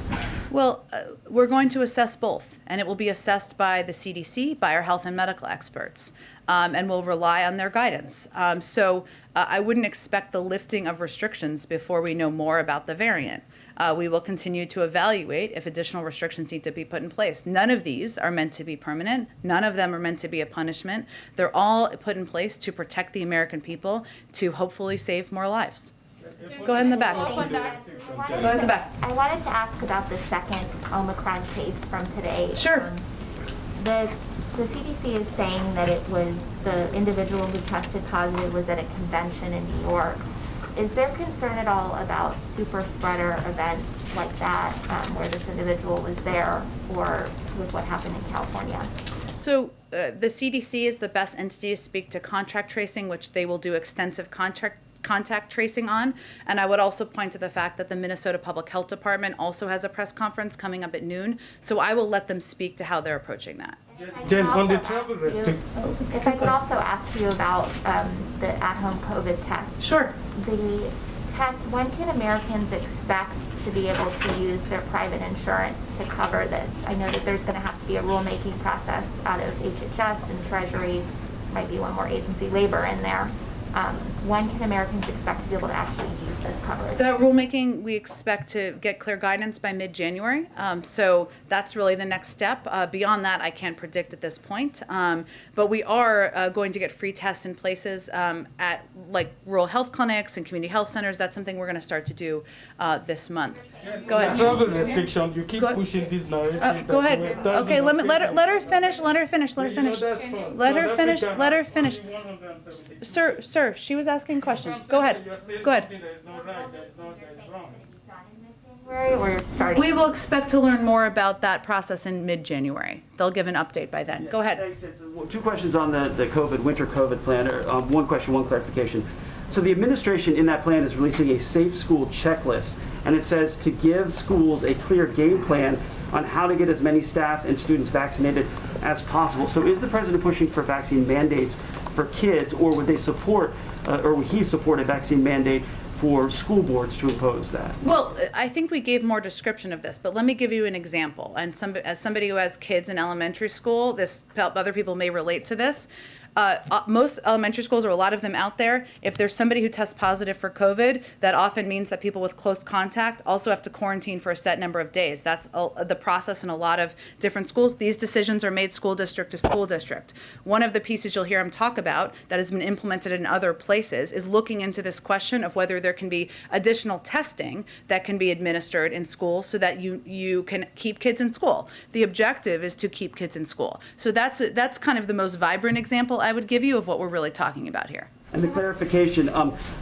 Well, we're going to assess both, and it will be assessed by the CDC, by our health and medical experts, and we'll rely on their guidance. So I wouldn't expect the lifting of restrictions before we know more about the variant. We will continue to evaluate if additional restrictions need to be put in place. None of these are meant to be permanent. None of them are meant to be a punishment. They're all put in place to protect the American people, to hopefully save more lives. Go ahead in the back. Go ahead in the back. I wanted to ask about the second Omicron case from today. Sure. The CDC is saying that it was the individual who tested positive was at a convention in New York. Is there concern at all about super spreader events like that, where this individual was there, or with what happened in California? So the CDC is the best entity to speak to contract tracing, which they will do extensive contact tracing on. And I would also point to the fact that the Minnesota Public Health Department also has a press conference coming up at noon. So I will let them speak to how they're approaching that. Jen, on the travel restriction. If I could also ask you about the at-home COVID test. Sure. The test, when can Americans expect to be able to use their private insurance to cover this? I know that there's going to have to be a rulemaking process out of HHS and Treasury, might be one more agency, labor in there. When can Americans expect to be able to actually use this coverage? The rulemaking, we expect to get clear guidance by mid-January. So that's really the next step. Beyond that, I can't predict at this point. But we are going to get free tests in places at like rural health clinics and community health centers. That's something we're going to start to do this month. Go ahead. Travel restriction, you keep pushing this narrative. Go ahead. Okay, let her finish. Let her finish. Let her finish. Let her finish. Let her finish. Sir, she was asking a question. Go ahead. Go ahead. We will expect to learn more about that process in mid-January. They'll give an update by then. Go ahead. Two questions on the winter COVID plan. One question, one clarification. So the administration in that plan is releasing a safe school checklist, and it says to give schools a clear game plan on how to get as many staff and students vaccinated as possible. So is the president pushing for vaccine mandates for kids, or would they support, or would he support a vaccine mandate for school boards to impose that? Well, I think we gave more description of this, but let me give you an example. And as somebody who has kids in elementary school, other people may relate to this. Most elementary schools, or a lot of them out there, if there's somebody who tests positive for COVID, that often means that people with close contact also have to quarantine for a set number of days. That's the process in a lot of different schools. These decisions are made school district to school district. One of the pieces you'll hear him talk about that has been implemented in other places is looking into this question of whether there can be additional testing that can be administered in schools so that you can keep kids in school. The objective is to keep kids in school. So that's kind of the most vibrant example I would give you of what we're really talking about here. And the clarification,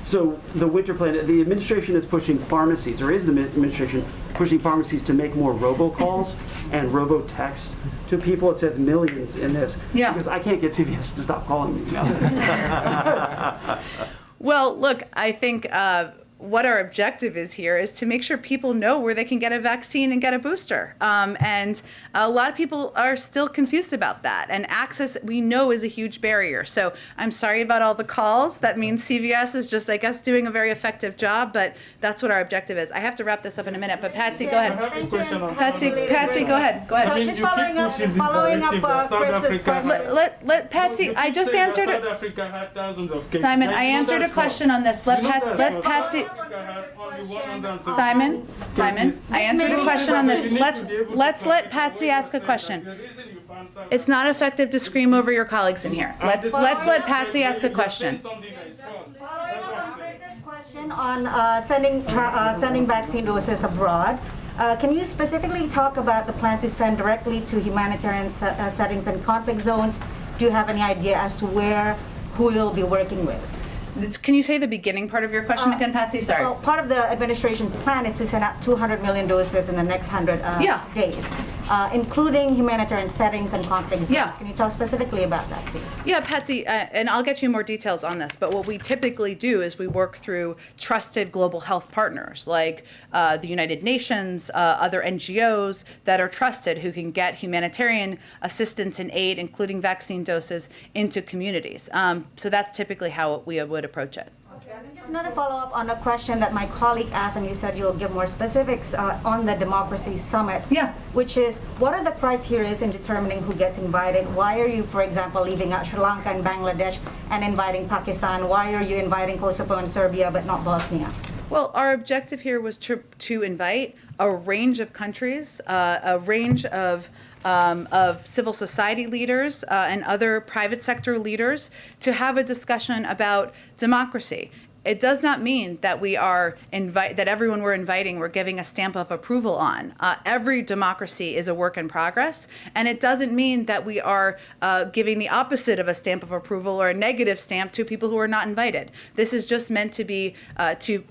so the winter plan, the administration is pushing pharmacies, or is the administration pushing pharmacies to make more robocalls and robo-text to people? It says millions in this. Yeah. Because I can't get CVS to stop calling me. Well, look, I think what our objective is here is to make sure people know where they can get a vaccine and get a booster. And a lot of people are still confused about that. And access, we know, is a huge barrier. So I'm sorry about all the calls. That means CVS is just, I guess, doing a very effective job, but that's what our objective is. I have to wrap this up in a minute, but Patsy, go ahead. Patsy, go ahead. Go ahead. So just following up Chris's question. Let Patsy, I just answered it. South Africa had thousands of cases. Simon, I answered a question on this. Let Patsy. Simon, I answered a question on this. Let's let Patsy ask a question. It's not effective to scream over your colleagues in here. Let's let Patsy ask a question. Question on sending vaccine doses abroad. Can you specifically talk about the plan to send directly to humanitarian settings and conflict zones? Do you have any idea as to who you'll be working with? Can you say the beginning part of your question again, Patsy? Sorry. Well, part of the administration's plan is to send out 200 million doses in the next 100 days. including humanitarian settings and conflict zones. Yeah. Can you talk specifically about that, please? Yeah, Patsy, and I'll get you more details on this, but what we typically do is we work through trusted global health partners like the United Nations, other NGOs that are trusted who can get humanitarian assistance and aid, including vaccine doses, into communities. So that's typically how we would approach it. Just another follow-up on a question that my colleague asked, and you said you'll give more specifics on the Democracy Summit. Yeah. Which is, what are the criteria in determining who gets invited? Why are you, for example, leaving out Sri Lanka and Bangladesh and inviting Pakistan? Why are you inviting Kosovo and Serbia but not Bosnia? Well, our objective here was to invite a range of countries, a range of civil society leaders and other private sector leaders to have a discussion about democracy. It does not mean that we are that everyone we're inviting we're giving a stamp of approval on. Every democracy is a work in progress, and it doesn't mean that we are giving the opposite of a stamp of approval or a negative stamp to people who are not invited. This is just meant to be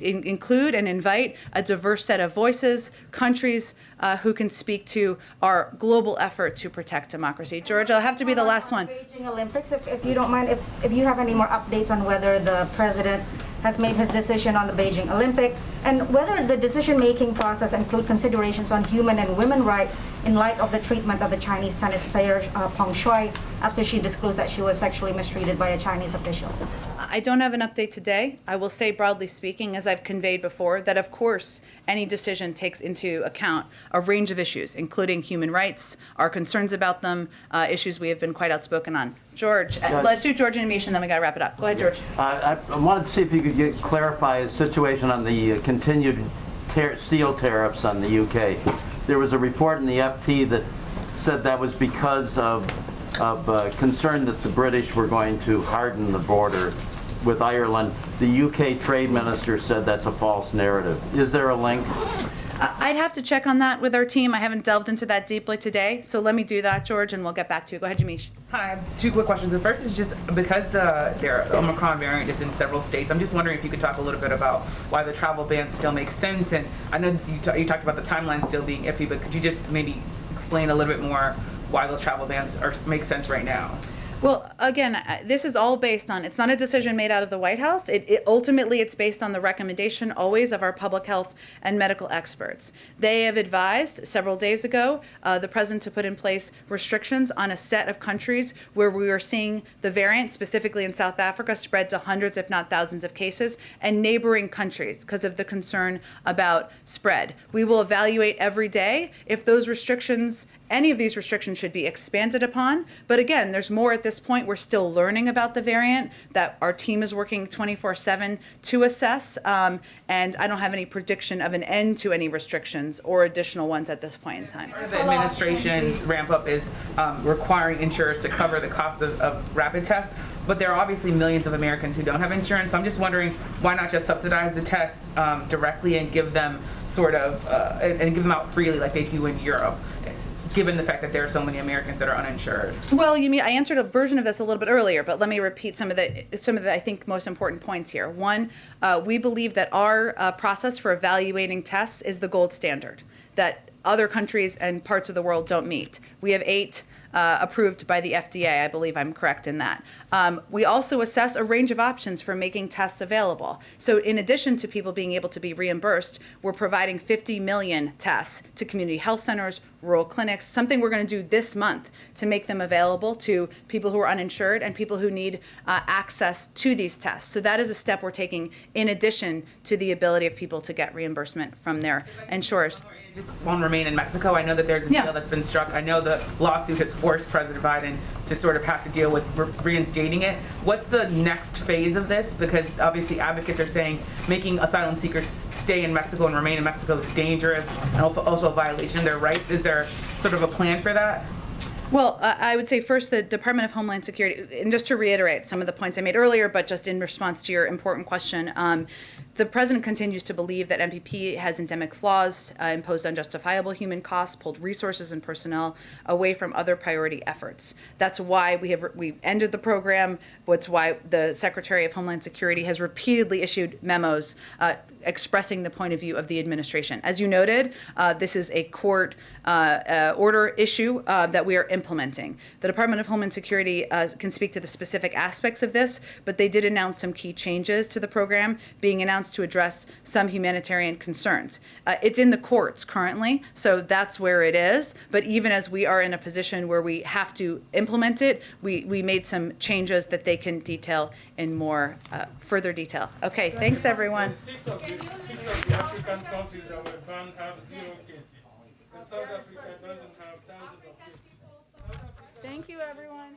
include and invite a diverse set of voices, countries who can speak to our global effort to protect democracy. George, I'll have to be the last one. Beijing Olympics, if you don't mind, if you have any more updates on whether the president has made his decision on the Beijing Olympics, and whether the decision-making process include considerations on human and women rights in light of the treatment of the Chinese tennis player Peng Shuai after she disclosed that she was sexually mistreated by a Chinese official. I don't have an update today. I will say, broadly speaking, as I've conveyed before, that of course any decision takes into account a range of issues, including human rights, our concerns about them, issues we have been quite outspoken on. George, let's do George and Amish, and then we got to wrap it up. Go ahead, George. I wanted to see if you could clarify the situation on the continued steel tariffs on the UK. There was a report in the FT that said that was because of concern that the British were going to harden the border with Ireland. The UK trade minister said that's a false narrative. Is there a link? I'd have to check on that with our team. I haven't delved into that deeply today, so let me do that, George, and we'll get back to you. Go ahead, Jamish. Hi, I have two quick questions. The first is just because the Omicron variant is in several states, I'm just wondering if you could talk a little bit about why the travel ban still makes sense. And I know you talked about the timeline still being iffy, but could you just maybe explain a little bit more why those travel bans make sense right now? Well, again, this is all based on, it's not a decision made out of the White House. Ultimately, it's based on the recommendation always of our public health and medical experts. They have advised several days ago the president to put in place restrictions on a set of countries where we are seeing the variant, specifically in South Africa, spread to hundreds, if not thousands of cases, and neighboring countries because of the concern about spread. We will evaluate every day if those restrictions, any of these restrictions should be expanded upon. But again, there's more at this point. We're still learning about the variant that our team is working 24/7 to assess. And I don't have any prediction of an end to any restrictions or additional ones at this point in time. Part of the administration's ramp up is requiring insurers to cover the cost of rapid tests. But there are obviously millions of Americans who don't have insurance. So I'm just wondering why not just subsidize the tests directly and give them and give them out freely like they do in Europe, given the fact that there are so many Americans that are uninsured? Well, I answered a version of this a little bit earlier, but let me repeat some of the I think most important points here. One, we believe that our process for evaluating tests is the gold standard that other countries and parts of the world don't meet. We have 8 approved by the FDA. I believe I'm correct in that. We also assess a range of options for making tests available. So in addition to people being able to be reimbursed, we're providing 50 million tests to community health centers, rural clinics, something we're going to do this month to make them available to people who are uninsured and people who need access to these tests. So that is a step we're taking in addition to the ability of people to get reimbursement from their insurers. Just won't remain in Mexico. I know that there's a deal that's been struck. I know the lawsuit has forced President Biden to sort of have to deal with reinstating it. What's the next phase of this? Because obviously advocates are saying making asylum seekers stay in Mexico and remain in Mexico is dangerous and also a violation of their rights. Is there sort of a plan for that? Well, I would say first the Department of Homeland Security, and just to reiterate some of the points I made earlier, but just in response to your important question, the president continues to believe that MPP has endemic flaws, imposed unjustifiable human costs, pulled resources and personnel away from other priority efforts. That's why we ended the program. That's why the Secretary of Homeland Security has repeatedly issued memos expressing the point of view of the administration. As you noted, this is a court order issue that we are implementing. The Department of Homeland Security can speak to the specific aspects of this, but they did announce some key changes to the program being announced to address some humanitarian concerns. It's in the courts currently, so that's where it is. But even as we are in a position where we have to implement it, we made some changes that they can detail in more further detail. Okay, thanks everyone. 6 of the African countries that were banned have 0 cases. And South Africa doesn't have thousands of cases. Thank you everyone.